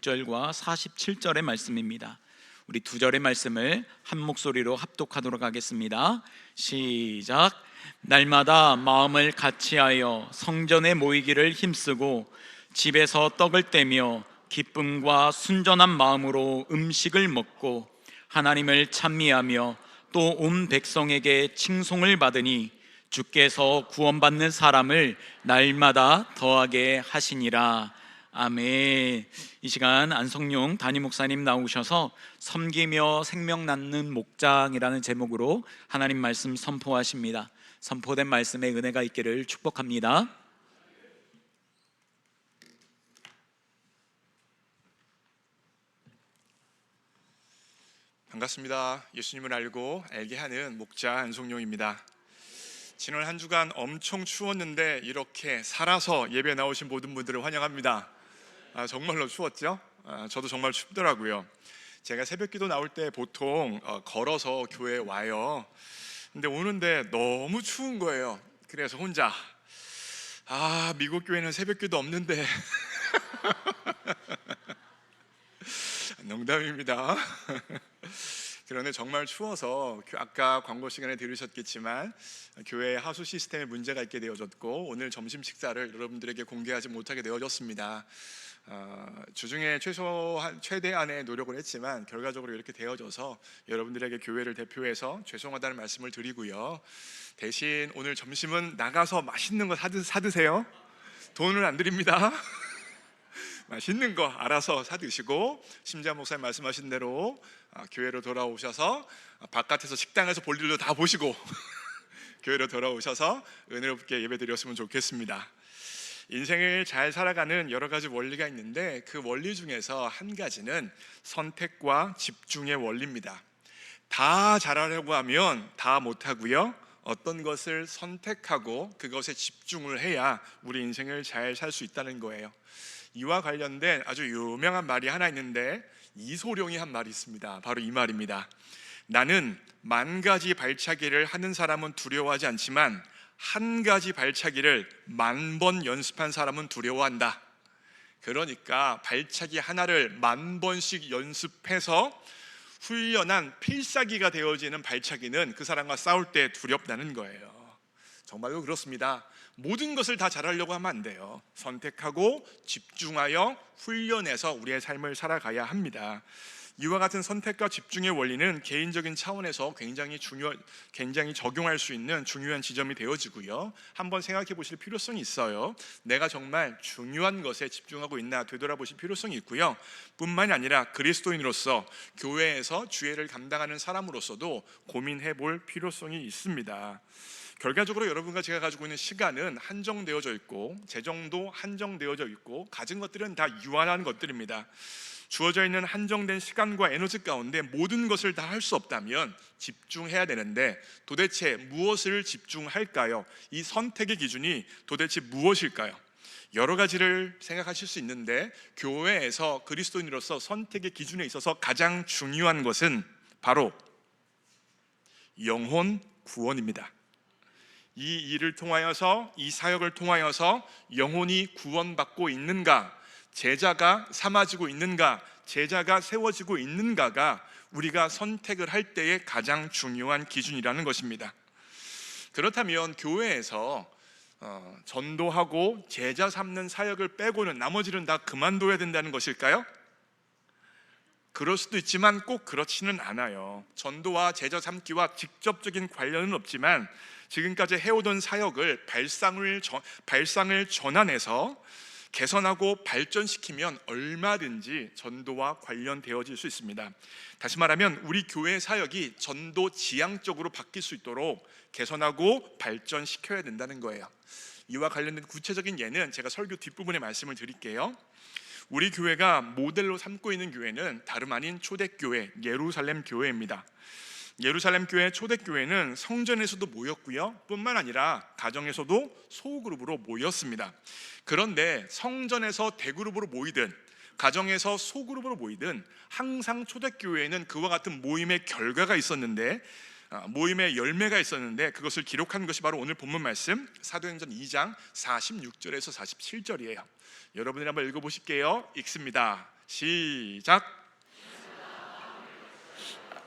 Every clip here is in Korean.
46절과 47절의 말씀입니다. 우리 두 절의 말씀을 한 목소리로 합독하도록 하겠습니다. 시작. 날마다 마음을 같이하여 성전에 모이기를 힘쓰고 집에서 떡을 떼며 기쁨과 순전한 마음으로 음식을 먹고 하나님을 찬미하며 또 온 백성에게 칭송을 받으니 주께서 구원받는 사람을 날마다 더하게 하시니라. 아멘. 이 시간 안성용 담임 목사님 나오셔서 섬기며 생명 낳는 목장이라는 제목으로 하나님 말씀 선포하십니다. 선포된 말씀에 은혜가 있기를 축복합니다. 반갑습니다. 예수님을 알게 하는 목자 안성용입니다. 지난 한 주간 엄청 추웠는데 이렇게 살아서 예배 나오신 모든 분들을 환영합니다. 정말로 추웠죠? 저도 정말 춥더라고요. 제가 새벽기도 나올 때 보통 걸어서 교회에 와요. 근데 오는데 너무 추운 거예요. 그래서 혼자 미국 교회는 새벽기도 없는데 농담입니다. 그런데 정말 추워서 아까 광고 시간에 들으셨겠지만 교회 하수 시스템에 문제가 있게 되어졌고 오늘 점심 식사를 여러분들에게 공개하지 못하게 되어졌습니다. 주중에 최대한의 노력을 했지만 결과적으로 이렇게 되어져서 여러분들에게 교회를 대표해서 죄송하다는 말씀을 드리고요. 대신 오늘 점심은 나가서 맛있는 거 사드세요. 돈을 안 드립니다. 맛있는 거 알아서 사드시고 심지어 목사님 말씀하신 대로 교회로 돌아오셔서 바깥에서 식당에서 볼 일도 다 보시고 교회로 돌아오셔서 은혜롭게 예배드렸으면 좋겠습니다. 인생을 잘 살아가는 여러 가지 원리가 있는데 그 원리 중에서 한 가지는 선택과 집중의 원리입니다. 다 잘하려고 하면 다 못하고요. 어떤 것을 선택하고 그것에 집중을 해야 우리 인생을 잘 살 수 있다는 거예요. 이와 관련된 아주 유명한 말이 하나 있는데 이소룡이 한 말이 있습니다. 바로 이 말입니다. 나는 10,000가지 발차기를 하는 사람은 두려워하지 않지만 한 가지 발차기를 10,000번 연습한 사람은 두려워한다. 그러니까 발차기 하나를 10,000번씩 연습해서 훈련한 필사기가 되어지는 발차기는 그 사람과 싸울 때 두렵다는 거예요. 정말로 그렇습니다. 모든 것을 다 잘하려고 하면 안 돼요. 선택하고 집중하여 훈련해서 우리의 삶을 살아가야 합니다. 이와 같은 선택과 집중의 원리는 개인적인 차원에서 굉장히 적용할 수 있는 중요한 지점이 되어지고요. 한번 생각해 보실 필요성이 있어요. 내가 정말 중요한 것에 집중하고 있나 되돌아보실 필요성이 있고요. 뿐만이 아니라 그리스도인으로서 교회에서 주일을 감당하는 사람으로서도 고민해 볼 필요성이 있습니다. 결과적으로 여러분과 제가 가지고 있는 시간은 한정되어져 있고 재정도 한정되어져 있고 가진 것들은 다 유한한 것들입니다. 주어져 있는 한정된 시간과 에너지 가운데 모든 것을 다 할 수 없다면 집중해야 되는데 도대체 무엇을 집중할까요? 이 선택의 기준이 도대체 무엇일까요? 여러 가지를 생각하실 수 있는데 교회에서 그리스도인으로서 선택의 기준에 있어서 가장 중요한 것은 바로 영혼 구원입니다. 이 일을 통하여서 이 사역을 통하여서 영혼이 구원받고 있는가, 제자가 삼아지고 있는가, 제자가 세워지고 있는가가 우리가 선택을 할 때의 가장 중요한 기준이라는 것입니다. 그렇다면 교회에서 전도하고 제자 삼는 사역을 빼고는 나머지는 다 그만둬야 된다는 것일까요? 그럴 수도 있지만 꼭 그렇지는 않아요. 전도와 제자 삼기와 직접적인 관련은 없지만 지금까지 해오던 사역을 발상을 전환해서 개선하고 발전시키면 얼마든지 전도와 관련되어질 수 있습니다. 다시 말하면 우리 교회 사역이 전도 지향적으로 바뀔 수 있도록 개선하고 발전시켜야 된다는 거예요. 이와 관련된 구체적인 예는 제가 설교 뒷부분에 말씀을 드릴게요. 우리 교회가 모델로 삼고 있는 교회는 다름 아닌 초대교회 예루살렘 교회입니다. 예루살렘 교회 초대교회는 성전에서도 모였고요, 뿐만 아니라 가정에서도 소그룹으로 모였습니다. 그런데 성전에서 대그룹으로 모이든 가정에서 소그룹으로 모이든 항상 초대교회에는 그와 같은 모임의 결과가 있었는데, 모임의 열매가 있었는데 그것을 기록한 것이 바로 오늘 본문 말씀 사도행전 2장 46절에서 47절이에요. 여러분이 한번 읽어보실게요. 읽습니다. 시작.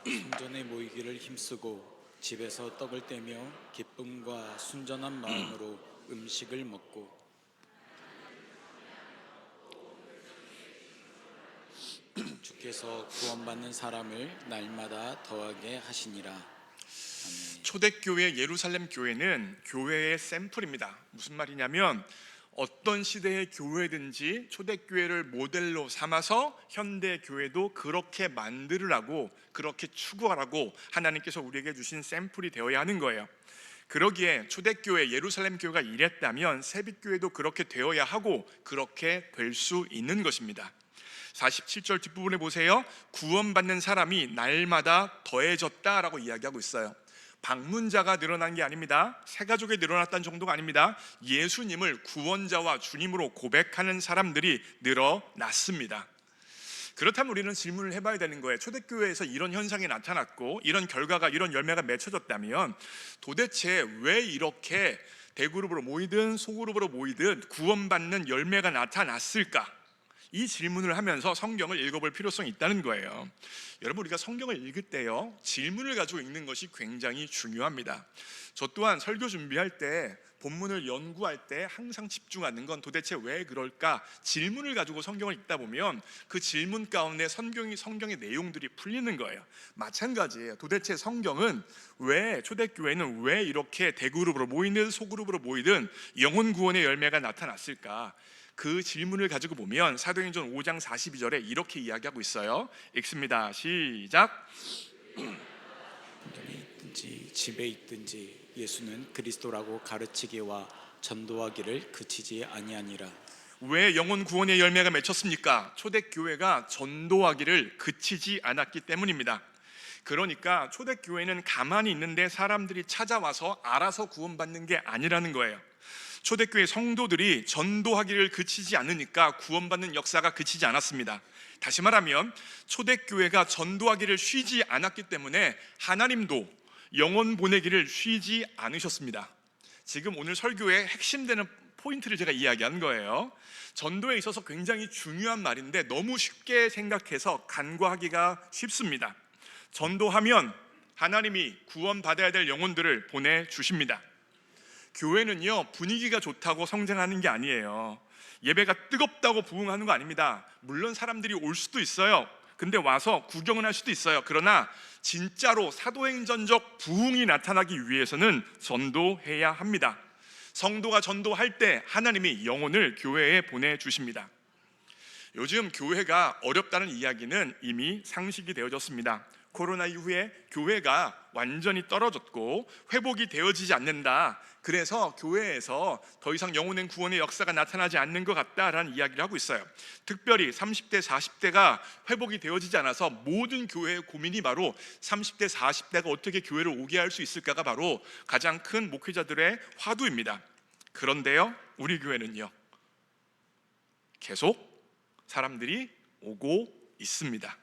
순전에 모이기를 힘쓰고 집에서 떡을 떼며 기쁨과 순전한 마음으로 음식을 먹고 주께서 구원받는 사람을 날마다 더하게 하시니라. 아멘. 초대교회 예루살렘 교회는 교회의 샘플입니다. 무슨 말이냐면 어떤 시대의 교회든지 초대교회를 모델로 삼아서 현대 교회도 그렇게 만들으라고, 그렇게 추구하라고 하나님께서 우리에게 주신 샘플이 되어야 하는 거예요. 그러기에 초대교회 예루살렘 교회가 이랬다면 새빛교회도 그렇게 되어야 하고 그렇게 될 수 있는 것입니다. 47절 뒷부분에 보세요. 구원받는 사람이 날마다 더해졌다라고 이야기하고 있어요. 방문자가 늘어난 게 아닙니다. 새 가족이 늘어났다는 정도가 아닙니다. 예수님을 구원자와 주님으로 고백하는 사람들이 늘어났습니다. 그렇다면 우리는 질문을 해봐야 되는 거예요. 초대교회에서 이런 현상이 나타났고 이런 결과가, 이런 열매가 맺혀졌다면 도대체 왜 이렇게 대그룹으로 모이든 소그룹으로 모이든 구원받는 열매가 나타났을까? 이 질문을 하면서 성경을 읽어볼 필요성이 있다는 거예요. 여러분, 우리가 성경을 읽을 때요, 질문을 가지고 읽는 것이 굉장히 중요합니다. 저 또한 설교 준비할 때, 본문을 연구할 때 항상 집중하는 건 도대체 왜 그럴까? 질문을 가지고 성경을 읽다 보면 그 질문 가운데 성경의 내용들이 풀리는 거예요. 마찬가지예요. 도대체 성경은 왜, 초대교회는 왜 이렇게 대그룹으로 모이든 소그룹으로 모이든 영혼 구원의 열매가 나타났을까? 그 질문을 가지고 보면 사도행전 5장 42절에 이렇게 이야기하고 있어요. 읽습니다. 시작. 있든지 집에 있든지 예수는 그리스도라고 가르치기와 전도하기를 그치지 아니하니라. 왜 영혼 구원의 열매가 맺혔습니까? 초대교회가 전도하기를 그치지 않았기 때문입니다. 그러니까 초대교회는 가만히 있는데 사람들이 찾아와서 알아서 구원받는 게 아니라는 거예요. 초대교회 성도들이 전도하기를 그치지 않으니까 구원받는 역사가 그치지 않았습니다. 다시 말하면 초대교회가 전도하기를 쉬지 않았기 때문에 하나님도 영혼 보내기를 쉬지 않으셨습니다. 지금 오늘 설교의 핵심되는 포인트를 제가 이야기한 거예요. 전도에 있어서 굉장히 중요한 말인데 너무 쉽게 생각해서 간과하기가 쉽습니다. 전도하면 하나님이 구원받아야 될 영혼들을 보내주십니다. 교회는요, 분위기가 좋다고 성장하는 게 아니에요. 예배가 뜨겁다고 부흥하는 거 아닙니다. 물론 사람들이 올 수도 있어요. 근데 와서 구경을 할 수도 있어요. 그러나 진짜로 사도행전적 부흥이 나타나기 위해서는 전도해야 합니다. 성도가 전도할 때 하나님이 영혼을 교회에 보내주십니다. 요즘 교회가 어렵다는 이야기는 이미 상식이 되어졌습니다. 코로나 이후에 교회가 완전히 떨어졌고 회복이 되어지지 않는다. 그래서 교회에서 더 이상 영혼의 구원의 역사가 나타나지 않는 것 같다라는 이야기를 하고 있어요. 특별히 30대, 40대가 회복이 되어지지 않아서 모든 교회의 고민이 바로 30대, 40대가 어떻게 교회를 오게 할 수 있을까가 바로 가장 큰 목회자들의 화두입니다. 그런데요, 우리 교회는요, 계속 사람들이 오고 있습니다.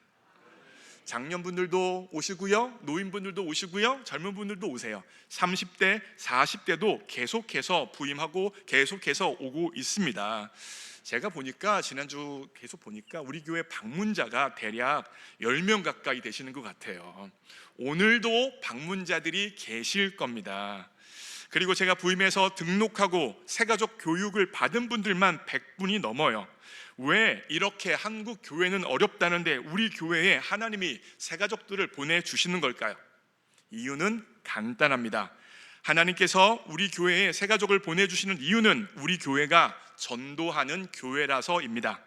장년분들도 오시고요, 노인분들도 오시고요, 젊은 분들도 오세요. 30대, 40대도 계속해서 부임하고 계속해서 오고 있습니다. 제가 보니까 지난주 계속 보니까 우리 교회 방문자가 대략 10명 가까이 되시는 것 같아요. 오늘도 방문자들이 계실 겁니다. 그리고 제가 부임해서 등록하고 새가족 교육을 받은 분들만 100분이 넘어요. 왜 이렇게 한국 교회는 어렵다는데 우리 교회에 하나님이 새가족들을 보내주시는 걸까요? 이유는 간단합니다. 하나님께서 우리 교회에 새가족을 보내주시는 이유는 우리 교회가 전도하는 교회라서입니다.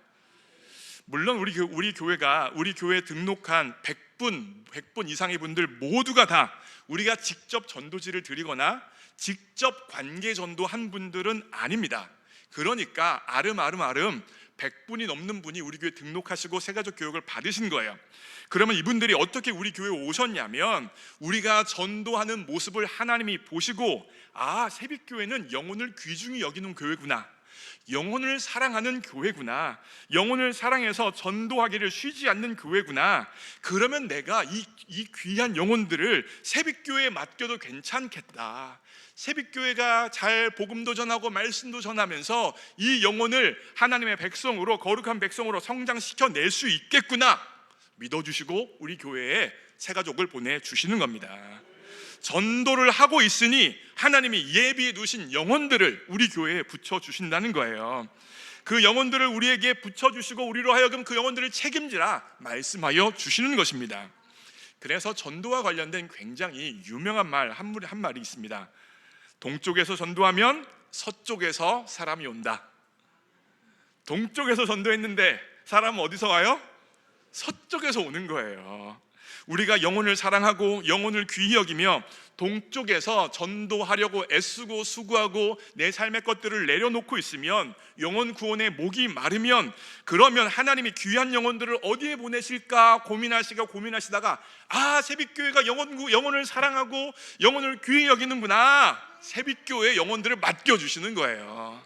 물론 우리 교회가 우리 교회에 등록한 100분 이상의 분들 모두가 다 우리가 직접 전도지를 드리거나 직접 관계 전도한 분들은 아닙니다. 그러니까 아름아름 100분이 넘는 분이 우리 교회에 등록하시고 새가족 교육을 받으신 거예요. 그러면 이분들이 어떻게 우리 교회에 오셨냐면 우리가 전도하는 모습을 하나님이 보시고, 아, 새빛교회는 영혼을 귀중히 여기는 교회구나, 영혼을 사랑하는 교회구나, 영혼을 사랑해서 전도하기를 쉬지 않는 교회구나. 그러면 내가 이 귀한 영혼들을 새빛교회에 맡겨도 괜찮겠다. 새벽교회가 잘 복음도 전하고 말씀도 전하면서 이 영혼을 하나님의 백성으로, 거룩한 백성으로 성장시켜낼 수 있겠구나 믿어주시고 우리 교회에 새가족을 보내주시는 겁니다. 전도를 하고 있으니 하나님이 예비해 두신 영혼들을 우리 교회에 붙여주신다는 거예요. 그 영혼들을 우리에게 붙여주시고 우리로 하여금 그 영혼들을 책임지라 말씀하여 주시는 것입니다. 그래서 전도와 관련된 굉장히 유명한 말 한 말이 있습니다. 동쪽에서 전도하면 서쪽에서 사람이 온다. 동쪽에서 전도했는데 사람은 어디서 와요? 서쪽에서 오는 거예요. 우리가 영혼을 사랑하고 영혼을 귀히 여기며 동쪽에서 전도하려고 애쓰고 수고하고 내 삶의 것들을 내려놓고 있으면, 영혼 구원의 목이 마르면, 그러면 하나님이 귀한 영혼들을 어디에 보내실까 고민하시다가 새빛교회가 영혼을 사랑하고 영혼을 귀히 여기는구나, 새빛교회 영혼들을 맡겨주시는 거예요.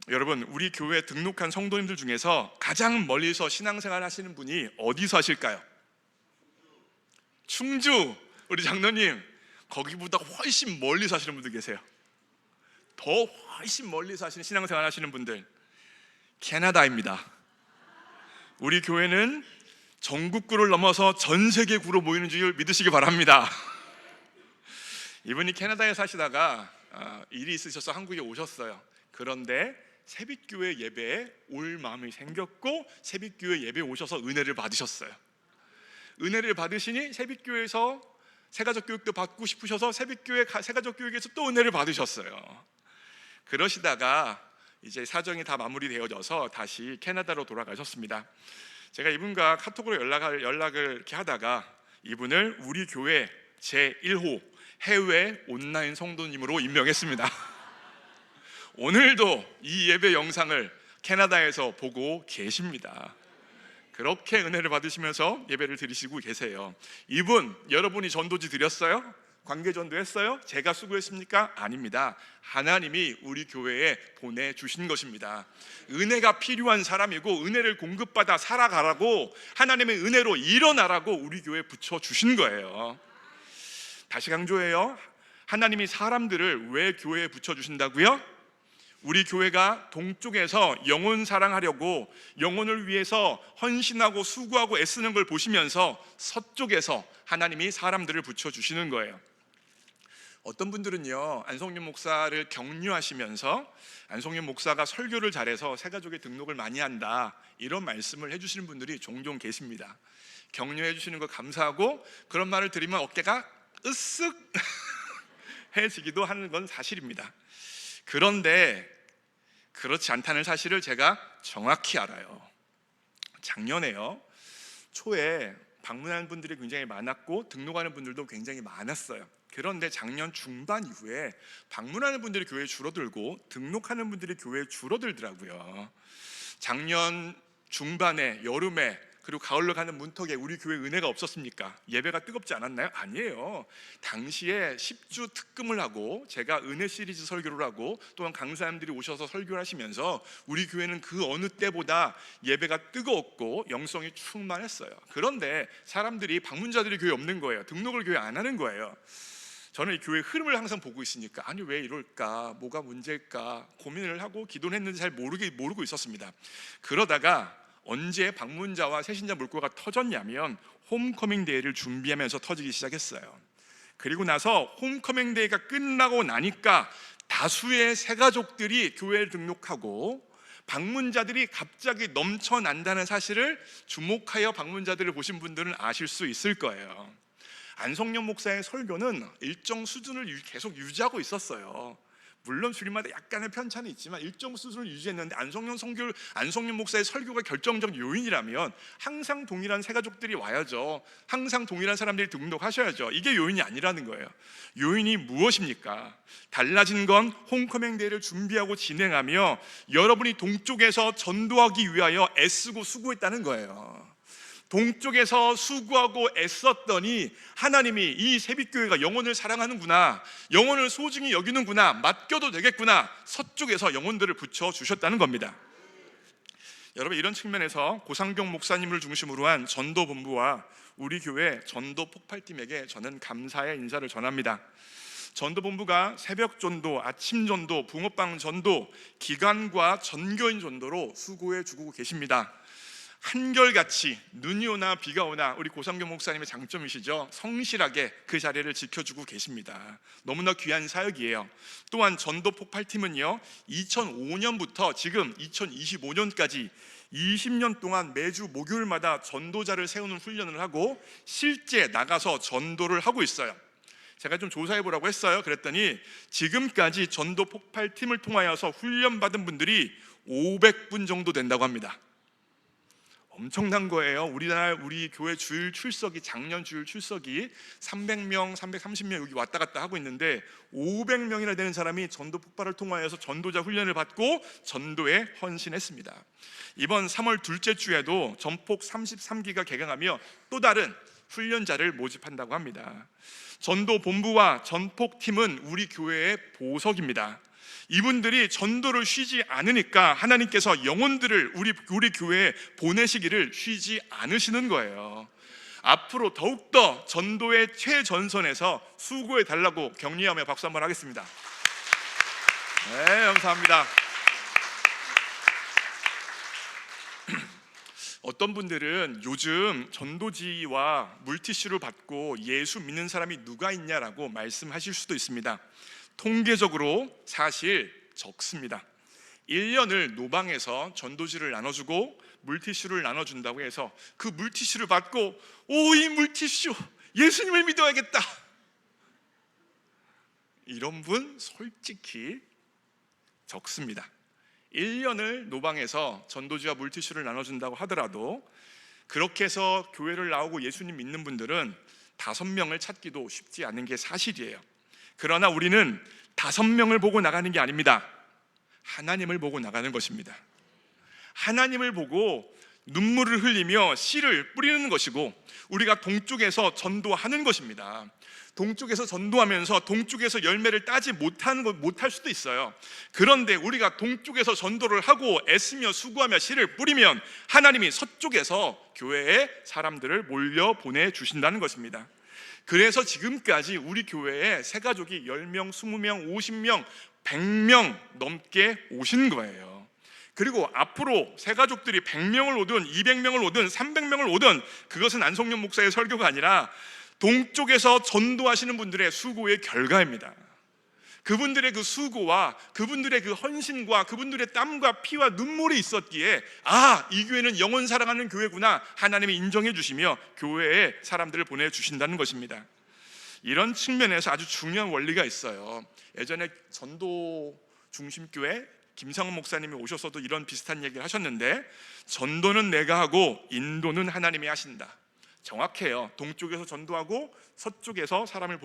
여러분, 우리 교회에 등록한 성도님들 중에서 가장 멀리서 신앙생활 하시는 분이 어디서 하실까요? 충주. 우리 장로님, 거기보다 훨씬 멀리 사시는 분들 계세요. 더 훨씬 멀리 사시는 신앙생활 하시는 분들, 캐나다입니다. 우리 교회는 전국구를 넘어서 전 세계구로 모이는 줄 믿으시기 바랍니다. 이분이 캐나다에 사시다가 일이 있으셔서 한국에 오셨어요. 그런데 새빛교회 예배에 올 마음이 생겼고 새빛교회 예배에 오셔서 은혜를 받으셨어요. 은혜를 받으시니 새빛교회에서 새가족 교육도 받고 싶으셔서 새빛교회 새가족 교육에서 또 은혜를 받으셨어요. 그러시다가 이제 사정이 다 마무리되어져서 다시 캐나다로 돌아가셨습니다. 제가 이분과 카톡으로 연락을 이렇게 하다가 이분을 우리 교회 제1호 해외 온라인 성도님으로 임명했습니다. 오늘도 이 예배 영상을 캐나다에서 보고 계십니다. 그렇게 은혜를 받으시면서 예배를 드리시고 계세요. 이분, 여러분이 전도지 드렸어요? 관계전도 했어요? 제가 수고했습니까? 아닙니다. 하나님이 우리 교회에 보내주신 것입니다. 은혜가 필요한 사람이고 은혜를 공급받아 살아가라고, 하나님의 은혜로 일어나라고 우리 교회에 붙여주신 거예요. 다시 강조해요. 하나님이 사람들을 왜 교회에 붙여주신다고요? 우리 교회가 동쪽에서 영혼 사랑하려고 영혼을 위해서 헌신하고 수고하고 애쓰는 걸 보시면서 서쪽에서 하나님이 사람들을 붙여주시는 거예요. 어떤 분들은요, 안성윤 목사를 격려하시면서 안성윤 목사가 설교를 잘해서 새가족에 등록을 많이 한다, 이런 말씀을 해주시는 분들이 종종 계십니다. 격려해 주시는 거 감사하고 그런 말을 들으면 어깨가 으쓱 해지기도 하는 건 사실입니다. 그런데 그렇지 않다는 사실을 제가 정확히 알아요. 작년에요, 초에 방문하는 분들이 굉장히 많았고 등록하는 분들도 굉장히 많았어요. 그런데 작년 중반 이후에 방문하는 분들이 교회에 줄어들고 등록하는 분들이 교회에 줄어들더라고요. 작년 중반에, 여름에, 그리고 가을로 가는 문턱에 우리 교회 은혜가 없었습니까? 예배가 뜨겁지 않았나요? 아니에요. 당시에 10주 특금을 하고 제가 은혜 시리즈 설교를 하고 또한 강사님들이 오셔서 설교를 하시면서 우리 교회는 그 어느 때보다 예배가 뜨거웠고 영성이 충만했어요. 그런데 사람들이, 방문자들이 교회에 없는 거예요. 등록을 교회 안 하는 거예요. 저는 이 교회 흐름을 항상 보고 있으니까 아니 왜 이럴까, 뭐가 문제일까 고민을 하고 기도를 했는데 잘 모르고 있었습니다. 그러다가 언제 방문자와 새신자 물꼬가 터졌냐면 홈커밍 데이를 준비하면서 터지기 시작했어요. 그리고 나서 홈커밍 데이가 끝나고 나니까 다수의 새가족들이 교회에 등록하고 방문자들이 갑자기 넘쳐난다는 사실을 주목하여 방문자들을 보신 분들은 아실 수 있을 거예요. 안성령 목사의 설교는 일정 수준을 계속 유지하고 있었어요. 물론 주일마다 약간의 편차는 있지만 일정 수준을 유지했는데 안성령 목사의 설교가 결정적 요인이라면 항상 동일한 새가족들이 와야죠. 항상 동일한 사람들이 등록하셔야죠. 이게 요인이 아니라는 거예요. 요인이 무엇입니까? 달라진 건 홈커밍 데이를 준비하고 진행하며 여러분이 동쪽에서 전도하기 위하여 애쓰고 수고했다는 거예요. 동쪽에서 수고하고 애썼더니 하나님이 이 새빛교회가 영혼을 사랑하는구나, 영혼을 소중히 여기는구나, 맡겨도 되겠구나, 서쪽에서 영혼들을 붙여주셨다는 겁니다. 여러분, 이런 측면에서 고상경 목사님을 중심으로 한 전도본부와 우리 교회 전도 폭발팀에게 저는 감사의 인사를 전합니다. 전도본부가 새벽 전도, 아침 전도, 붕어빵 전도, 기관과 전교인 전도로 수고해 주고 계십니다. 한결같이 눈이 오나 비가 오나 우리 고상경 목사님의 장점이시죠. 성실하게 그 자리를 지켜주고 계십니다. 너무나 귀한 사역이에요. 또한 전도 폭발팀은요, 2005년부터 지금 2025년까지 20년 동안 매주 목요일마다 전도자를 세우는 훈련을 하고 실제 나가서 전도를 하고 있어요. 제가 좀 조사해 보라고 했어요. 그랬더니 지금까지 전도 폭발팀을 통하여서 훈련받은 분들이 500분 정도 된다고 합니다. 엄청난 거예요. 우리 교회 주일 출석이, 작년 주일 출석이 300명, 330명 여기 왔다 갔다 하고 있는데 500명이나 되는 사람이 전도 폭발을 통하여서 전도자 훈련을 받고 전도에 헌신했습니다. 이번 3월 둘째 주에도 전폭 33기가 개강하며 또 다른 훈련자를 모집한다고 합니다. 전도 본부와 전폭팀은 우리 교회의 보석입니다. 이분들이 전도를 쉬지 않으니까 하나님께서 영혼들을 우리 교회에 보내시기를 쉬지 않으시는 거예요. 앞으로 더욱더 전도의 최전선에서 수고해 달라고 격려하며 박수 한번 하겠습니다. 네, 감사합니다. 어떤 분들은 요즘 전도지와 물티슈를 받고 예수 믿는 사람이 누가 있냐라고 말씀하실 수도 있습니다. 통계적으로 사실 적습니다. 1년을 노방에서 전도지를 나눠주고 물티슈를 나눠준다고 해서 그 물티슈를 받고 이 물티슈 예수님을 믿어야겠다, 이런 분 솔직히 적습니다. 1년을 노방에서 전도지와 물티슈를 나눠준다고 하더라도 그렇게 해서 교회를 나오고 예수님 믿는 분들은 5명을 찾기도 쉽지 않은 게 사실이에요. 그러나 우리는 5명을 보고 나가는 게 아닙니다. 하나님을 보고 나가는 것입니다. 하나님을 보고 눈물을 흘리며 씨를 뿌리는 것이고 우리가 동쪽에서 전도하는 것입니다. 동쪽에서 전도하면서 동쪽에서 열매를 따지 못할 수도 있어요. 그런데 우리가 동쪽에서 전도를 하고 애쓰며 수고하며 씨를 뿌리면 하나님이 서쪽에서 교회에 사람들을 몰려 보내주신다는 것입니다. 그래서 지금까지 우리 교회에 새가족이 10명, 20명, 50명, 100명 넘게 오신 거예요. 그리고 앞으로 새가족들이 100명을 오든 200명을 오든 300명을 오든 그것은 안성룡 목사의 설교가 아니라 동쪽에서 전도하시는 분들의 수고의 결과입니다. 그분들의 그 수고와 그분들의 그 헌신과 그분들의 땀과 피와 눈물이 있었기에 이 교회는 영혼 사랑하는 교회구나 하나님이 인정해 주시며 교회에 사람들을 보내주신다는 것입니다. 이런 측면에서 아주 중요한 원리가 있어요. 예전에 전도 중심교회 김상훈 목사님이 오셔서도 이런 비슷한 얘기를 하셨는데, 전도는 내가 하고 인도는 하나님이 하신다. 정확해요. 동쪽에서 전도하고 서쪽에서 사람을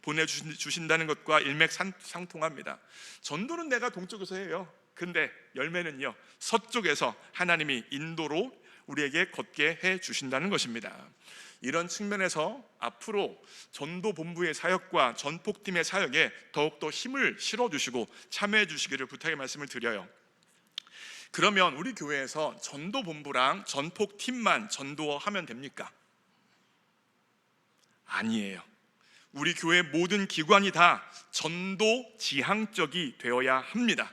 보내주신다는 것과 일맥상통합니다. 전도는 내가 동쪽에서 해요. 근데 열매는요, 서쪽에서 하나님이 인도로 우리에게 걷게 해 주신다는 것입니다. 이런 측면에서 앞으로 전도본부의 사역과 전폭팀의 사역에 더욱더 힘을 실어주시고 참여해 주시기를 부탁의 말씀을 드려요. 그러면 우리 교회에서 전도본부랑 전폭팀만 전도하면 됩니까? 아니에요. 우리 교회 모든 기관이 다 전도 지향적이 되어야 합니다.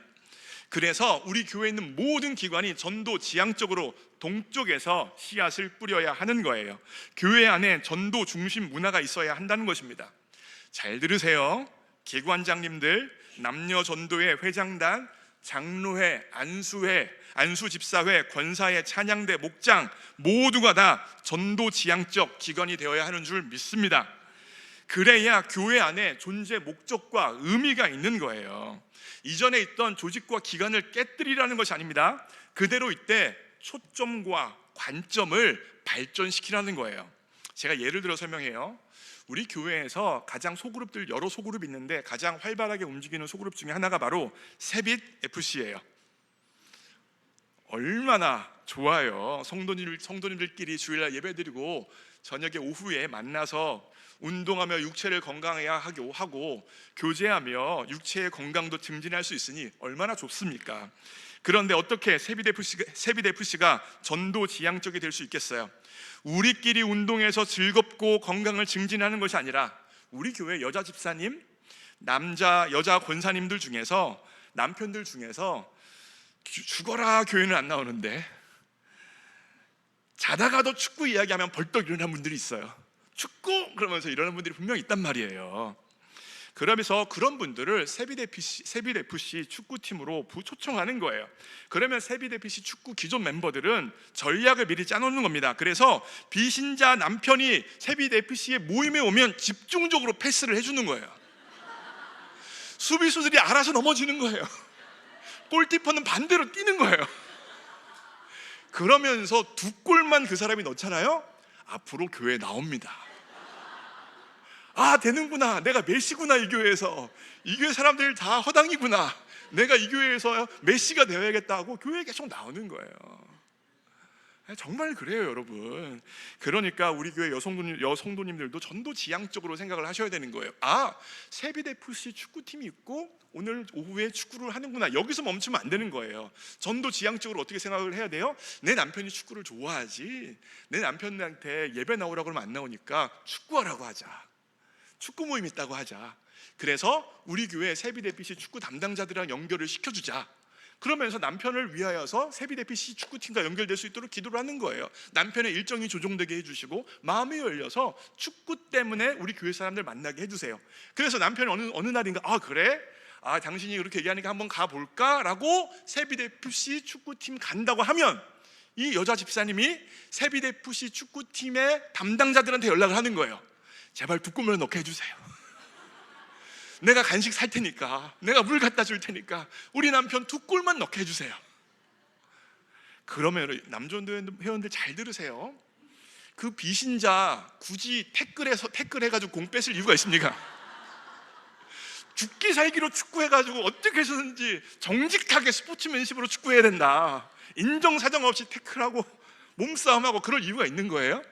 그래서 우리 교회에 있는 모든 기관이 전도 지향적으로 동쪽에서 씨앗을 뿌려야 하는 거예요. 교회 안에 전도 중심 문화가 있어야 한다는 것입니다. 잘 들으세요. 기관장님들, 남녀 전도회 회장단, 장로회, 안수회, 안수집사회, 권사회, 찬양대, 목장 모두가 다 전도 지향적 기관이 되어야 하는 줄 믿습니다. 그래야 교회 안에 존재 목적과 의미가 있는 거예요. 이전에 있던 조직과 기관을 깨뜨리라는 것이 아닙니다. 그대로 있되 초점과 관점을 발전시키라는 거예요. 제가 예를 들어 설명해요. 우리 교회에서 가장 소그룹들 여러 소그룹이 있는데 가장 활발하게 움직이는 소그룹 중에 하나가 바로 새빛 FC예요. 얼마나 좋아요. 성도님들끼리 주일날 예배드리고 저녁에 오후에 만나서 운동하며 육체를 건강해야 하고 교제하며 육체의 건강도 증진할 수 있으니 얼마나 좋습니까? 그런데 어떻게 세비대FC가 전도지향적이 될 수 있겠어요? 우리끼리 운동해서 즐겁고 건강을 증진하는 것이 아니라 우리 교회 여자 집사님, 여자 권사님들 중에서, 남편들 중에서 죽어라 교회는 안 나오는데 자다가도 축구 이야기하면 벌떡 일어나는 분들이 있어요. 축구! 그러면서 일어나는 분들이 분명히 있단 말이에요. 그러면서 그런 분들을 세비대FC 축구팀으로 초청하는 거예요. 그러면 세비대FC 축구 기존 멤버들은 전략을 미리 짜놓는 겁니다. 그래서 비신자 남편이 세비대FC의 모임에 오면 집중적으로 패스를 해주는 거예요. 수비수들이 알아서 넘어지는 거예요. 골키퍼는 반대로 뛰는 거예요. 그러면서 2골만 그 사람이 넣잖아요. 앞으로 교회에 나옵니다. 아, 되는구나. 내가 메시구나. 이 교회에서 이 교회 사람들 다 허당이구나. 내가 이 교회에서 메시가 되어야겠다 하고 교회에 계속 나오는 거예요. 정말 그래요, 여러분. 그러니까 우리 교회 여성도님들도 전도지향적으로 생각을 하셔야 되는 거예요. 아, 세비대FC 축구팀이 있고 오늘 오후에 축구를 하는구나. 여기서 멈추면 안 되는 거예요. 전도지향적으로 어떻게 생각을 해야 돼요? 내 남편이 축구를 좋아하지, 내 남편한테 예배 나오라고 하면 안 나오니까 축구하라고 하자. 축구 모임 있다고 하자. 그래서 우리 교회 세비대FC 축구 담당자들이랑 연결을 시켜주자. 그러면서 남편을 위하여서 세비대FC 축구팀과 연결될 수 있도록 기도를 하는 거예요. 남편의 일정이 조정되게 해주시고 마음이 열려서 축구 때문에 우리 교회 사람들 만나게 해주세요. 그래서 남편이 어느 날인가, 아 그래? 아 당신이 그렇게 얘기하니까 한번 가볼까? 라고 세비대FC 축구팀 간다고 하면 이 여자 집사님이 세비대FC 축구팀의 담당자들한테 연락을 하는 거예요. 제발 2골만 넣게 해주세요. 내가 간식 살 테니까, 내가 물 갖다 줄 테니까 우리 남편 2골만 넣게 해주세요. 그러면 남전도 회원들 잘 들으세요. 그 비신자 굳이 태클해가지고 공 뺏을 이유가 있습니까? 죽기 살기로 축구해가지고 어떻게 해서든지 정직하게 스포츠맨십으로 축구해야 된다, 인정사정 없이 태클하고 몸싸움하고 그럴 이유가 있는 거예요?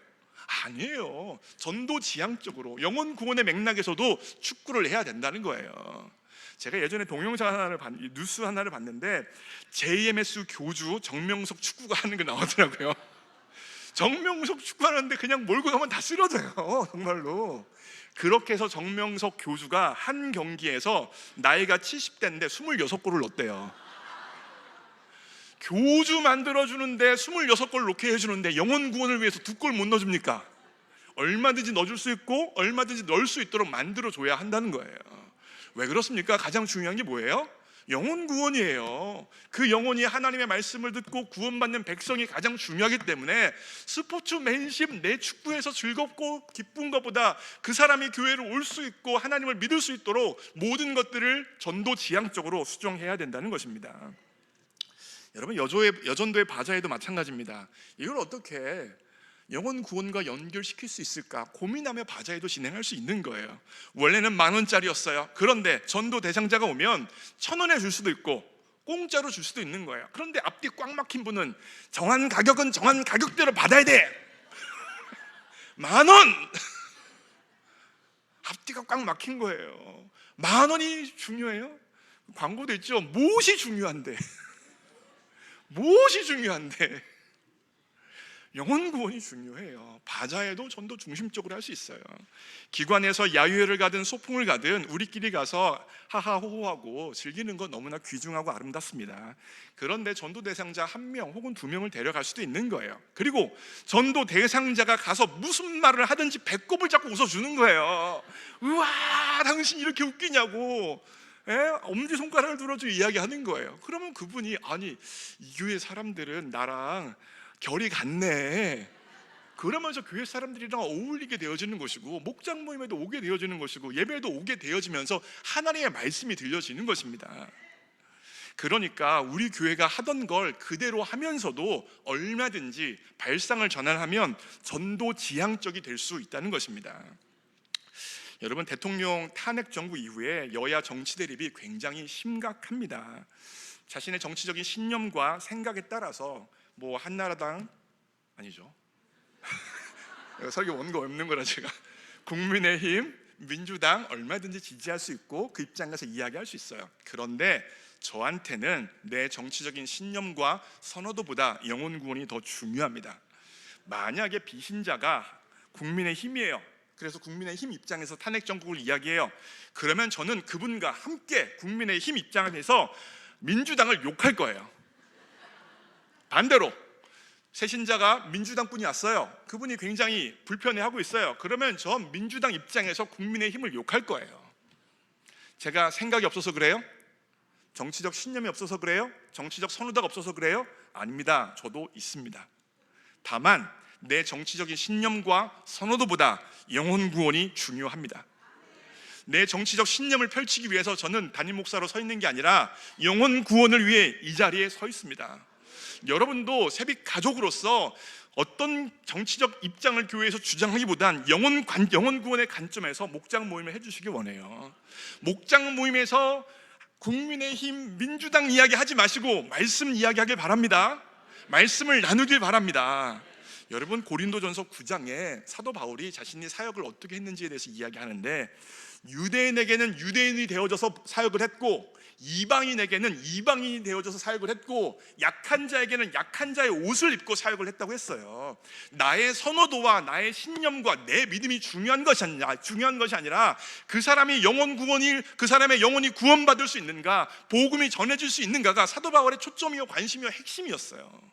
아니에요. 전도지향적으로 영혼 구원의 맥락에서도 축구를 해야 된다는 거예요. 제가 예전에 동영상 뉴스 하나를 봤는데 JMS 교주 정명석 축구가 하는 게 나오더라고요. 정명석 축구하는데 그냥 몰고 가면 다 쓰러져요, 정말로. 그렇게 해서 정명석 교주가 한 경기에서 나이가 70대인데 26골을 넣었대요. 교주 만들어주는데 26골 넣게 해주는데 영혼 구원을 위해서 2골 못 넣어줍니까? 얼마든지 넣어줄 수 있고 얼마든지 넣을 수 있도록 만들어줘야 한다는 거예요. 왜 그렇습니까? 가장 중요한 게 뭐예요? 영혼 구원이에요. 그 영혼이 하나님의 말씀을 듣고 구원받는 백성이 가장 중요하기 때문에 스포츠맨십, 내 축구에서 즐겁고 기쁜 것보다 그 사람이 교회로 올 수 있고 하나님을 믿을 수 있도록 모든 것들을 전도지향적으로 수정해야 된다는 것입니다. 여러분, 여전도의 바자회도 마찬가지입니다. 이걸 어떻게 영혼 구원과 연결시킬 수 있을까 고민하며 바자회도 진행할 수 있는 거예요. 원래는 10,000원짜리였어요. 그런데 전도 대상자가 오면 1,000원에 줄 수도 있고 공짜로 줄 수도 있는 거예요. 그런데 앞뒤 꽉 막힌 분은 정한 가격은 정한 가격대로 받아야 돼. 10,000원! 앞뒤가 꽉 막힌 거예요. 10,000원이 중요해요? 광고도 있죠. 무엇이 중요한데? 무엇이 중요한데? 영혼 구원이 중요해요. 바자회도 전도 중심적으로 할 수 있어요. 기관에서 야유회를 가든 소풍을 가든 우리끼리 가서 하하호호하고 즐기는 건 너무나 귀중하고 아름답습니다. 그런데 전도 대상자 1명 혹은 2명을 데려갈 수도 있는 거예요. 그리고 전도 대상자가 가서 무슨 말을 하든지 배꼽을 잡고 웃어주는 거예요. 우와, 당신 이렇게 웃기냐고, 엄지손가락을 들어주고 이야기하는 거예요. 그러면 그분이, 아니 이 교회 사람들은 나랑 결이 같네, 그러면서 교회 사람들이랑 어울리게 되어지는 것이고 목장 모임에도 오게 되어지는 것이고 예배에도 오게 되어지면서 하나님의 말씀이 들려지는 것입니다. 그러니까 우리 교회가 하던 걸 그대로 하면서도 얼마든지 발상을 전환하면 전도지향적이 될 수 있다는 것입니다. 여러분, 대통령 탄핵 정부 이후에 여야 정치 대립이 굉장히 심각합니다. 자신의 정치적인 신념과 생각에 따라서 뭐 한나라당 아니죠. 설교 원고 없는 거라 제가 국민의힘, 민주당 얼마든지 지지할 수 있고 그 입장에서 이야기할 수 있어요. 그런데 저한테는 내 정치적인 신념과 선호도보다 영혼 구원이 더 중요합니다. 만약에 비신자가 국민의힘이에요. 그래서 국민의힘 입장에서 탄핵 정국을 이야기해요. 그러면 저는 그분과 함께 국민의힘 입장에서 민주당을 욕할 거예요. 반대로 새신자가 민주당 분이 왔어요. 그분이 굉장히 불편해하고 있어요. 그러면 전 민주당 입장에서 국민의힘을 욕할 거예요. 제가 생각이 없어서 그래요? 정치적 신념이 없어서 그래요? 정치적 선호도가 없어서 그래요? 아닙니다. 저도 있습니다. 다만 내 정치적인 신념과 선호도보다 영혼 구원이 중요합니다. 내 정치적 신념을 펼치기 위해서 저는 담임 목사로 서 있는 게 아니라 영혼 구원을 위해 이 자리에 서 있습니다. 여러분도 새빛 가족으로서 어떤 정치적 입장을 교회에서 주장하기보단 영혼 구원의 관점에서 목장 모임을 해주시기 원해요. 목장 모임에서 국민의힘, 민주당 이야기 하지 마시고 말씀 이야기하길 바랍니다. 말씀을 나누길 바랍니다. 여러분, 고린도전서 9장에 사도 바울이 자신이 사역을 어떻게 했는지에 대해서 이야기하는데, 유대인에게는 유대인이 되어져서 사역을 했고 이방인에게는 이방인이 되어져서 사역을 했고 약한 자에게는 약한 자의 옷을 입고 사역을 했다고 했어요. 나의 선호도와 나의 신념과 내 믿음이 중요한 것이 아니라 그 사람의 영혼이 구원받을 수 있는가, 복음이 전해질 수 있는가가 사도 바울의 초점이요 관심이요 핵심이었어요.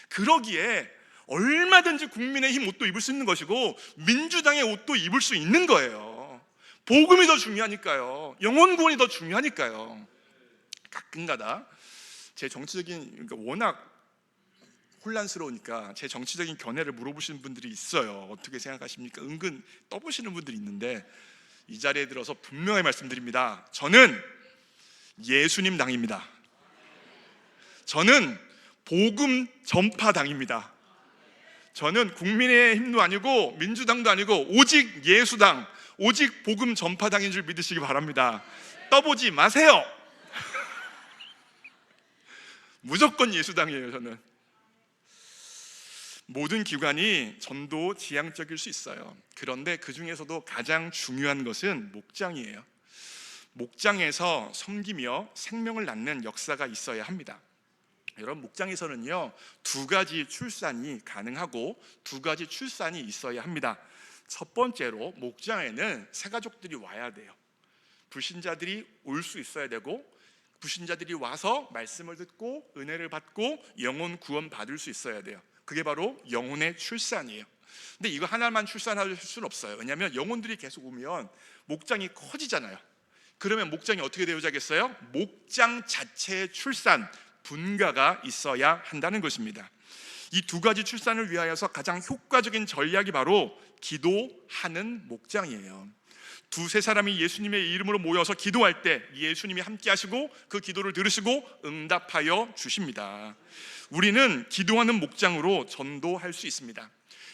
그러기에 얼마든지 국민의힘 옷도 입을 수 있는 것이고 민주당의 옷도 입을 수 있는 거예요. 복음이 더 중요하니까요. 영혼 구원이 더 중요하니까요. 가끔가다 제 정치적인, 워낙 혼란스러우니까 제 정치적인 견해를 물어보시는 분들이 있어요. 어떻게 생각하십니까? 은근 떠보시는 분들이 있는데 이 자리에 들어서 분명히 말씀드립니다. 저는 예수님 당입니다. 저는 복음 전파당입니다. 저는 국민의힘도 아니고 민주당도 아니고 오직 예수당, 오직 복음 전파당인 줄 믿으시기 바랍니다. 떠보지 마세요. 무조건 예수당이에요. 저는 모든 기관이 전도 지향적일 수 있어요. 그런데 그 중에서도 가장 중요한 것은 목장이에요. 목장에서 섬기며 생명을 낳는 역사가 있어야 합니다. 여러분, 목장에서는요 2가지 출산이 가능하고 2가지 출산이 있어야 합니다. 첫 번째로 목장에는 새가족들이 와야 돼요. 불신자들이 올 수 있어야 되고 불신자들이 와서 말씀을 듣고 은혜를 받고 영혼 구원 받을 수 있어야 돼요. 그게 바로 영혼의 출산이에요. 근데 이거 하나만 출산할 수는 없어요. 왜냐하면 영혼들이 계속 오면 목장이 커지잖아요. 그러면 목장이 어떻게 되어야겠어요? 목장 자체의 출산, 분가가 있어야 한다는 것입니다. 이 2가지 출산을 위하여서 가장 효과적인 전략이 바로 기도하는 목장이에요. 2-3 사람이 예수님의 이름으로 모여서 기도할 때 예수님이 함께 하시고 그 기도를 들으시고 응답하여 주십니다. 우리는 기도하는 목장으로 전도할 수 있습니다.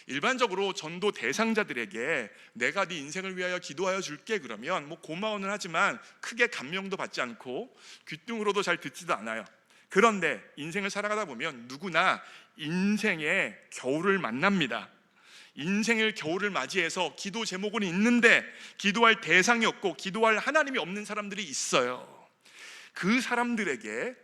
일반적으로 전도 대상자들에게 내가 네 인생을 위하여 기도하여 줄게 그러면 고마워는 하지만 크게 감명도 받지 않고 귀뚱으로도 잘 듣지도 않아요. 그런데 인생을 살아가다 보면 누구나 인생의 겨울을 만납니다. 인생의 겨울을 맞이해서 기도 제목은 있는데 기도할 대상이 없고 기도할 하나님이 없는 사람들이 있어요. 그 사람들에게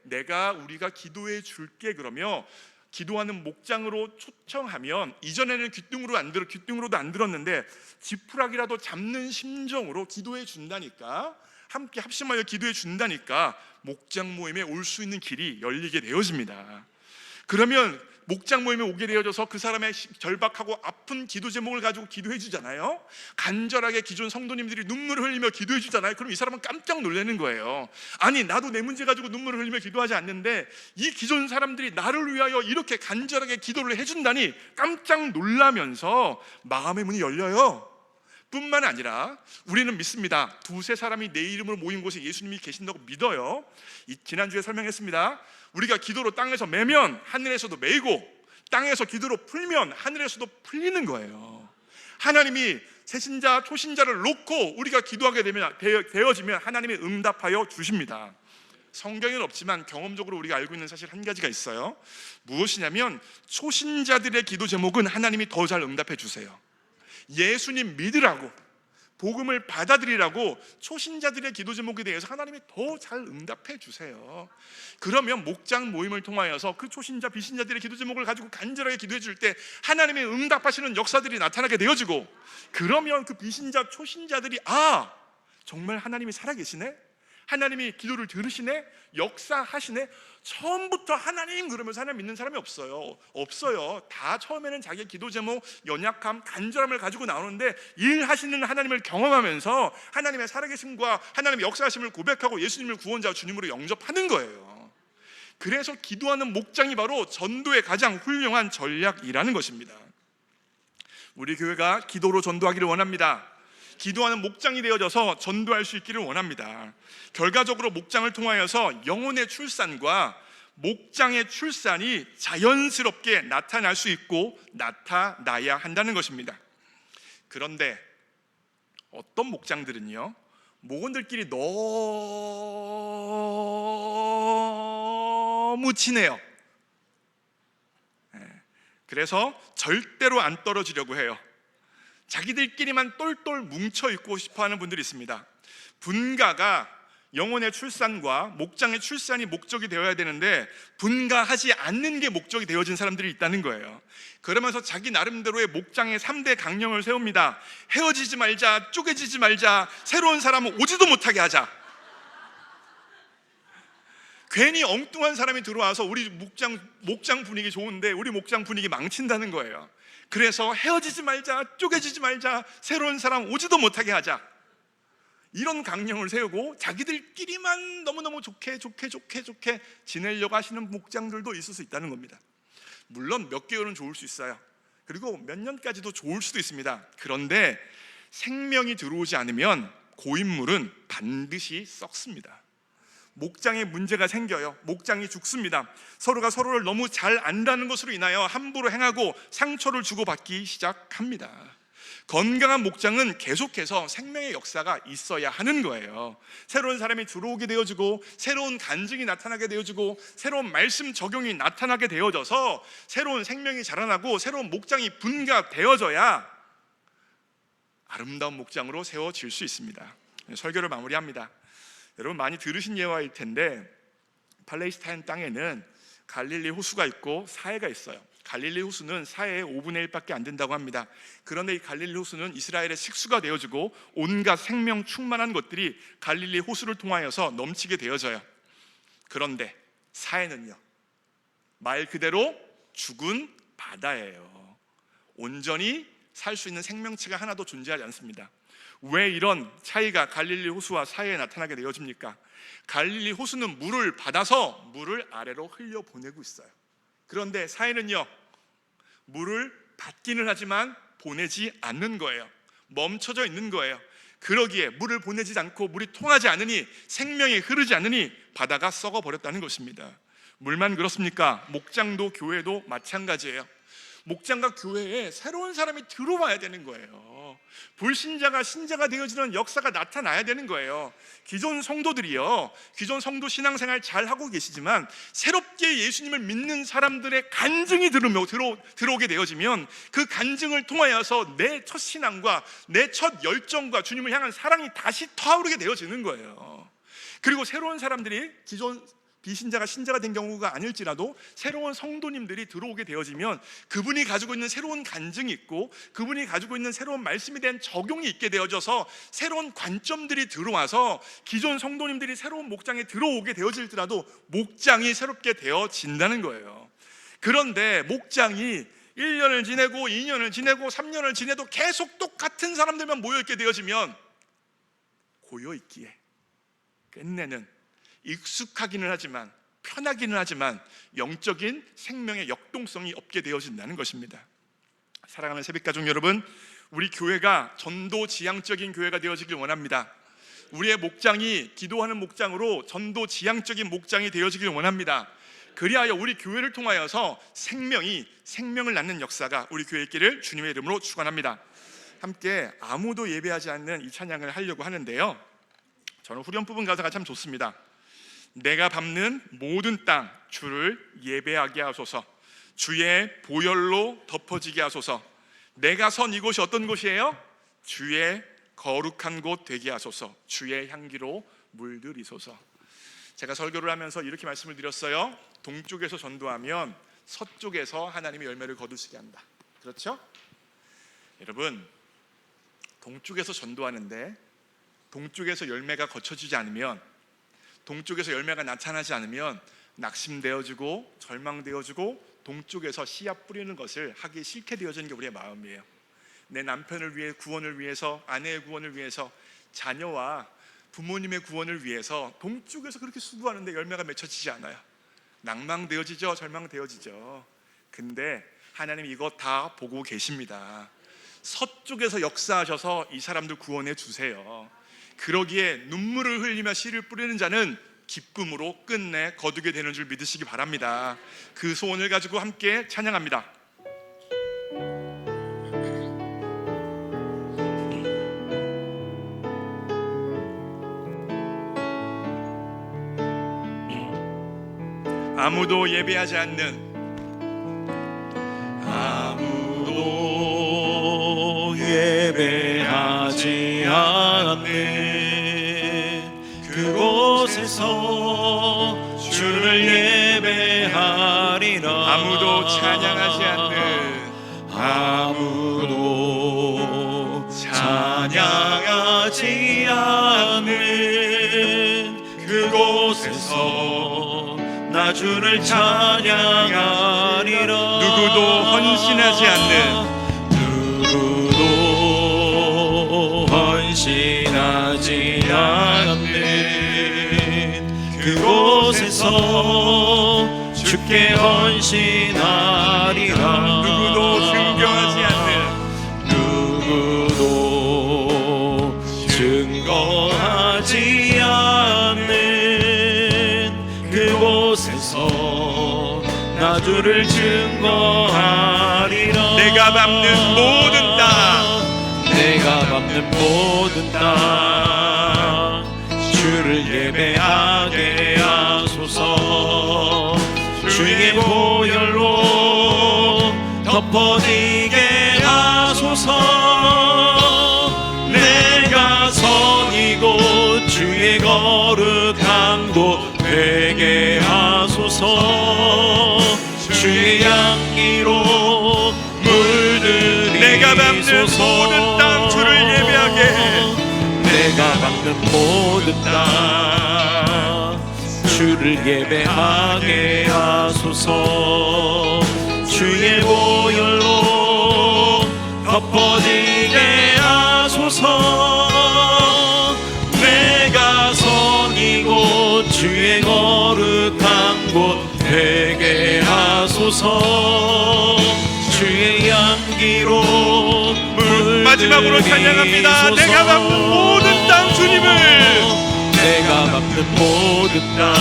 우리가 기도해 줄게 그러며 기도하는 목장으로 초청하면, 이전에는 귀뚱으로도 안 들었는데 지푸라기라도 잡는 심정으로 기도해 준다니까, 함께 합심하여 기도해 준다니까 목장 모임에 올 수 있는 길이 열리게 되어집니다. 그러면 목장 모임에 오게 되어져서 그 사람의 절박하고 아픈 기도 제목을 가지고 기도해 주잖아요. 간절하게 기존 성도님들이 눈물을 흘리며 기도해 주잖아요. 그럼 이 사람은 깜짝 놀라는 거예요. 아니, 나도 내 문제 가지고 눈물을 흘리며 기도하지 않는데 이 기존 사람들이 나를 위하여 이렇게 간절하게 기도를 해준다니 깜짝 놀라면서 마음의 문이 열려요. 뿐만 아니라 우리는 믿습니다. 2-3 사람이 내 이름으로 모인 곳에 예수님이 계신다고 믿어요. 지난주에 설명했습니다. 우리가 기도로 땅에서 매면 하늘에서도 매이고 땅에서 기도로 풀면 하늘에서도 풀리는 거예요. 하나님이 새신자, 초신자를 놓고 우리가 기도하게 되어지면 하나님이 응답하여 주십니다. 성경에는 없지만 경험적으로 우리가 알고 있는 사실 한 가지가 있어요. 무엇이냐면 초신자들의 기도 제목은 하나님이 더 잘 응답해 주세요. 예수님 믿으라고, 복음을 받아들이라고 초신자들의 기도 제목에 대해서 하나님이 더 잘 응답해 주세요. 그러면 목장 모임을 통하여서 그 초신자 비신자들의 기도 제목을 가지고 간절하게 기도해 줄 때 하나님의 응답하시는 역사들이 나타나게 되어지고, 그러면 그 비신자 초신자들이 정말 하나님이 살아계시네, 하나님이 기도를 들으시네, 역사하시네. 처음부터 하나님 그러면서 하나님 믿는 사람이 없어요. 다 처음에는 자기의 기도 제목, 연약함, 간절함을 가지고 나오는데 일하시는 하나님을 경험하면서 하나님의 살아계심과 하나님의 역사하심을 고백하고 예수님을 구원자 주님으로 영접하는 거예요. 그래서 기도하는 목장이 바로 전도의 가장 훌륭한 전략이라는 것입니다. 우리 교회가 기도로 전도하기를 원합니다. 기도하는 목장이 되어져서 전도할 수 있기를 원합니다. 결과적으로 목장을 통하여서 영혼의 출산과 목장의 출산이 자연스럽게 나타날 수 있고 나타나야 한다는 것입니다. 그런데 어떤 목장들은요, 목원들끼리 너무 친해요. 그래서 절대로 안 떨어지려고 해요. 자기들끼리만 똘똘 뭉쳐있고 싶어하는 분들이 있습니다. 분가가 영혼의 출산과 목장의 출산이 목적이 되어야 되는데 분가하지 않는 게 목적이 되어진 사람들이 있다는 거예요. 그러면서 자기 나름대로의 목장의 3대 강령을 세웁니다. 헤어지지 말자, 쪼개지지 말자, 새로운 사람은 오지도 못하게 하자. 괜히 엉뚱한 사람이 들어와서 우리 목장 분위기 좋은데 우리 목장 분위기 망친다는 거예요. 그래서 헤어지지 말자, 쪼개지지 말자, 새로운 사람 오지도 못하게 하자, 이런 강령을 세우고 자기들끼리만 너무너무 좋게 지내려고 하시는 목장들도 있을 수 있다는 겁니다. 물론 몇 개월은 좋을 수 있어요. 그리고 몇 년까지도 좋을 수도 있습니다. 그런데 생명이 들어오지 않으면 고인물은 반드시 썩습니다. 목장에 문제가 생겨요. 목장이 죽습니다. 서로가 서로를 너무 잘 안다는 것으로 인하여 함부로 행하고 상처를 주고받기 시작합니다. 건강한 목장은 계속해서 생명의 역사가 있어야 하는 거예요. 새로운 사람이 들어오게 되어지고, 새로운 간증이 나타나게 되어지고, 새로운 말씀 적용이 나타나게 되어져서 새로운 생명이 자라나고 새로운 목장이 분가되어져야 아름다운 목장으로 세워질 수 있습니다. 설교를 마무리합니다. 여러분 많이 들으신 예화일 텐데, 팔레스타인 땅에는 갈릴리 호수가 있고 사해가 있어요. 갈릴리 호수는 사해의 5분의 1밖에 안 된다고 합니다. 그런데 이 갈릴리 호수는 이스라엘의 식수가 되어지고 온갖 생명 충만한 것들이 갈릴리 호수를 통하여서 넘치게 되어져요. 그런데 사해는요, 말 그대로 죽은 바다예요. 온전히 살 수 있는 생명체가 하나도 존재하지 않습니다. 왜 이런 차이가 갈릴리 호수와 사해에 나타나게 되어집니까? 갈릴리 호수는 물을 받아서 물을 아래로 흘려보내고 있어요. 그런데 사해는요, 물을 받기는 하지만 보내지 않는 거예요. 멈춰져 있는 거예요. 그러기에 물을 보내지 않고 물이 통하지 않으니, 생명이 흐르지 않으니 바다가 썩어버렸다는 것입니다. 물만 그렇습니까? 목장도 교회도 마찬가지예요. 목장과 교회에 새로운 사람이 들어와야 되는 거예요. 불신자가 신자가 되어지는 역사가 나타나야 되는 거예요. 기존 성도들이요, 기존 성도 신앙생활 잘 하고 계시지만 새롭게 예수님을 믿는 사람들의 간증이 들어오게 되어지면 그 간증을 통하여서 내 첫 신앙과 내 첫 열정과 주님을 향한 사랑이 다시 타오르게 되어지는 거예요. 그리고 새로운 사람들이 기존 비신자가 신자가 된 경우가 아닐지라도 새로운 성도님들이 들어오게 되어지면 그분이 가지고 있는 새로운 간증이 있고, 그분이 가지고 있는 새로운 말씀에 대한 적용이 있게 되어져서 새로운 관점들이 들어와서 기존 성도님들이 새로운 목장에 들어오게 되어질지라도 목장이 새롭게 되어진다는 거예요. 그런데 목장이 1년을 지내고 2년을 지내고 3년을 지내도 계속 똑같은 사람들만 모여있게 되어지면 고여있기에 끝내는, 익숙하기는 하지만 편하기는 하지만 영적인 생명의 역동성이 없게 되어진다는 것입니다. 사랑하는 새벽가족 여러분, 우리 교회가 전도 지향적인 교회가 되어지길 원합니다. 우리의 목장이 기도하는 목장으로 전도 지향적인 목장이 되어지길 원합니다. 그리하여 우리 교회를 통하여서 생명을 낳는 역사가 우리 교회에 있기를 주님의 이름으로 축원합니다. 함께 아무도 예배하지 않는 이 찬양을 하려고 하는데요, 저는 후렴 부분 가사가 참 좋습니다. 내가 밟는 모든 땅 주를 예배하게 하소서, 주의 보혈로 덮어지게 하소서. 내가 선 이곳이 어떤 곳이에요? 주의 거룩한 곳 되게 하소서. 주의 향기로 물들이소서. 제가 설교를 하면서 이렇게 말씀을 드렸어요. 동쪽에서 전도하면 서쪽에서 하나님의 열매를 거두시게 한다. 그렇죠? 여러분, 동쪽에서 전도하는데 동쪽에서 열매가 거쳐지지 않으면, 동쪽에서 열매가 나타나지 않으면 낙심되어지고 절망되어지고 동쪽에서 씨앗 뿌리는 것을 하기 싫게 되어지는 게 우리의 마음이에요. 내 남편을 위해 구원을 위해서, 아내의 구원을 위해서, 자녀와 부모님의 구원을 위해서 동쪽에서 그렇게 수고하는데 열매가 맺혀지지 않아요. 낭망되어지죠. 절망되어지죠. 근데 하나님 이거 다 보고 계십니다. 서쪽에서 역사하셔서 이 사람들 구원해 주세요. 그러기에 눈물을 흘리며 씨를 뿌리는 자는 기쁨으로 끝내 거두게 되는 줄 믿으시기 바랍니다. 그 소원을 가지고 함께 찬양합니다. 아무도 예배하지 않는, 아무도 예배하지 않는 그곳에서 주를 예배하리라. 아무도 찬양하지 않는, 아무도 찬양하지 않는 그곳에서 나 주를 찬양하리라. 누구도 헌신하지 않는, 누구도 헌신하지 않는 그곳에서 주께 헌신하리라. 누구도 순교하지 않는, 누구도 증거하지 않는 그곳에서 나 주를 증거하리라. 내가 밟는 모든 땅, 내가 밟는 모든 땅 주를 예배하게 하소서. 주의 보혈로 덮어지게 하소서. 내가 선 이곳 주의 거룩한 곳 되게 하소서. 주의 향기로 물들이소서. 내가 밟는 모든 땅 주를 예배하게, 내가 밟는 모든 땅 주를 예배하게 하소서. 주의 보혈로 덮어지게 하소서. 내가 선 이곳 주의 거룩한 곳 되게 하소서. 주의 향기로 마지막으로 찬양합니다. 내가 밟는 모든 땅 주님을, 내가 밟는 모든 땅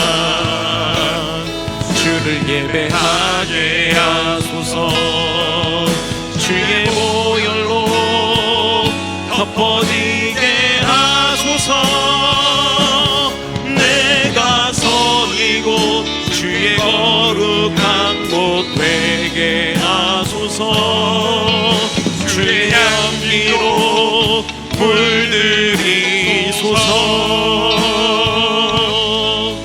주를 예배하게 하소서. 주의 보혈로 덮어지게 하소서. 내가 선 이곳 주의 거룩한 곳 되게 하소서. 주의 향기로 물들이소서.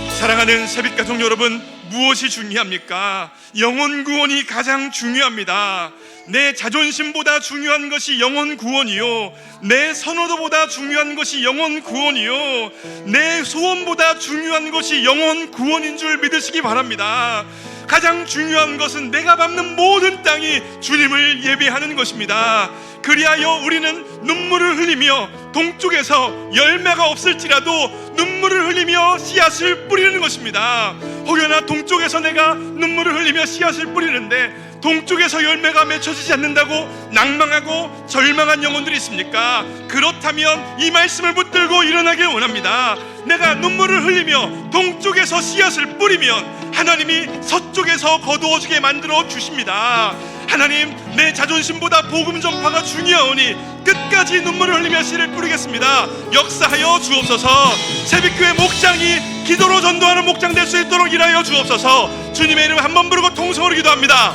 사랑하는 새빛가족 여러분, 무엇이 중요합니까? 영혼 구원이 가장 중요합니다. 내 자존심보다 중요한 것이 영혼 구원이요, 내 선호도보다 중요한 것이 영혼 구원이요, 내 소원보다 중요한 것이 영혼 구원인 줄 믿으시기 바랍니다. 가장 중요한 것은 내가 밟는 모든 땅이 주님을 예배하는 것입니다. 그리하여 우리는 눈물을 흘리며 동쪽에서 열매가 없을지라도 눈물을 흘리며 씨앗을 뿌리는 것입니다. 혹여나 동쪽에서 내가 눈물을 흘리며 씨앗을 뿌리는데 동쪽에서 열매가 맺혀지지 않는다고 낭망하고 절망한 영혼들이 있습니까? 그렇다면 이 말씀을 붙들고 일어나길 원합니다. 내가 눈물을 흘리며 동쪽에서 씨앗을 뿌리면 하나님이 서쪽에서 거두어주게 만들어 주십니다. 하나님, 내 자존심보다 복음 전파가 중요하오니 끝까지 눈물을 흘리며 씨를 뿌리겠습니다. 역사하여 주옵소서. 새빛교회 목장이 기도로 전도하는 목장 될 수 있도록 일하여 주옵소서. 주님의 이름 한번 부르고 통성으로 기도합니다.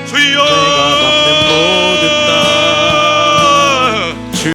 주여. 내가 밟는 모든